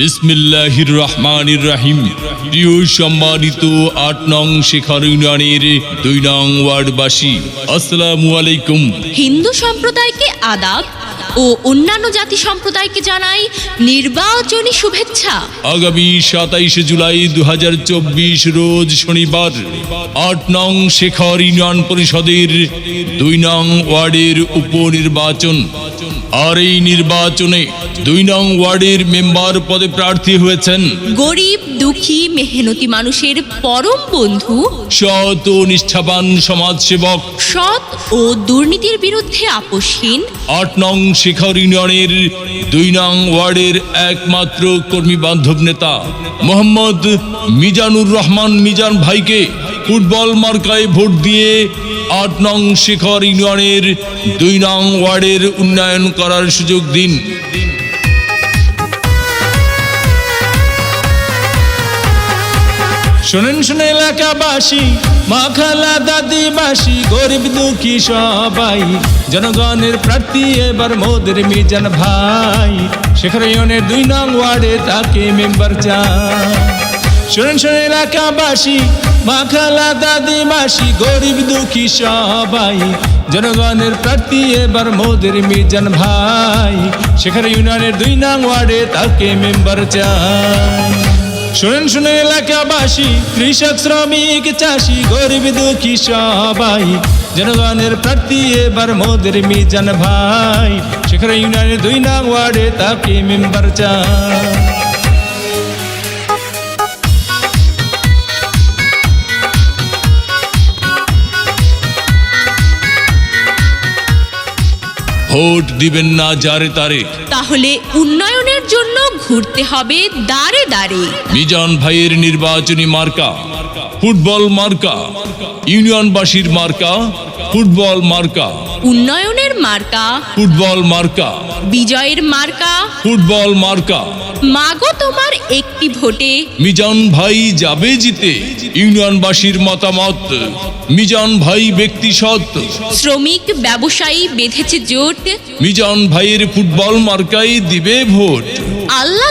বিসমিল্লাহির রহমানির রহিম। প্রিয় সম্মানিত ৮ নং শেখর ইউনিয়নের ২ নং ওয়ার্ডবাসী, আসসালামু আলাইকুম। হিন্দু সম্প্রদায়কে আদাব ও অন্যান্য জাতি সম্প্রদায়কে জানাই নির্বাচনী শুভেচ্ছা। আগামী ২৭ জুলাই ২০২৪ রোজ শনিবার ৮ নং শেখর ইউনিয়ন পরিষদের ২ নং ওয়ার্ডের উপনির্বাচন। আর এই নির্বাচনে ২ নং ওয়ার্ডের মেম্বার পদে প্রার্থী হয়েছেন গরিব দুঃখী মেহনতি মানুষের পরম বন্ধু, সৎ ও নিষ্ঠাবান সমাজসেবক, সৎ ও দুর্নীতির বিরুদ্ধে আপোষহীন ৮ নং শেখর ইউনিয়নের ২ নং ওয়ার্ডের একমাত্র কর্মী বান্ধব নেতা মোহাম্মদ মিজানুর রহমান মিজান ভাইকে ফুটবল মার্কায় ভোট দিয়ে ৮ নং শেখর ইউনিয়নের ২ নং ওয়ার্ডের উন্নয়ন করার সুযোগ দিন। শোনেন শুনে এলাকাবাসী, মা খালা দাদিবাসী, গরিব দুঃখী সবাই, জনগণের প্রার্থী এবার মোদের মিজান ভাই। শেখর ইউনিয়নের ২ নং ওয়ার্ডে তাকে মেম্বার চাই। শোনেন শুনে এলাকাবাসী, মা খালা দাদিবাসী, গরিব দুঃখী সবাই, জনগণের প্রার্থী এবার মোদের মিজান ভাই। শেখর ইউনিয়নের ২ নং ওয়ার্ডে তাকে মেম্বার চাই। শোনেন শুনে এলাকাবাসী, কৃষক শ্রমিক চাষি, গরিব দুঃখী সবাই, জনগণের প্রার্থী এবার মোদের মিজান ভাই। শেখর ইউনিয়নের ২ নং ওয়ার্ডে তাকে মেম্বার চাই। ভোট দিবেন না যারে তারে, তাহলে উন্নয়নের জন্য ঘুরতে হবে দাঁড়ে দাঁড়ে। মিজান ভাইয়ের নির্বাচনী মার্কা ফুটবল মার্কা, ইউনিয়নবাসীর মার্কা ফুটবল মার্কা, উন্নয়নের মার্কা ফুটবল মার্কা, বিজয়ের মার্কা। ফুটবল মার্কা। মাগো তোমার একটি ভোটে মিজান ভাই যাবে জিতে, ইউনিয়নবাসীর মতামত মিজান ভাই ব্যক্তি সৎ, শ্রমিক ব্যবসায়ী বেঁধেছে জোট। মিজান ভাইয়ের ফুটবল মার্কায় দিবে ভোট। আল্লাহ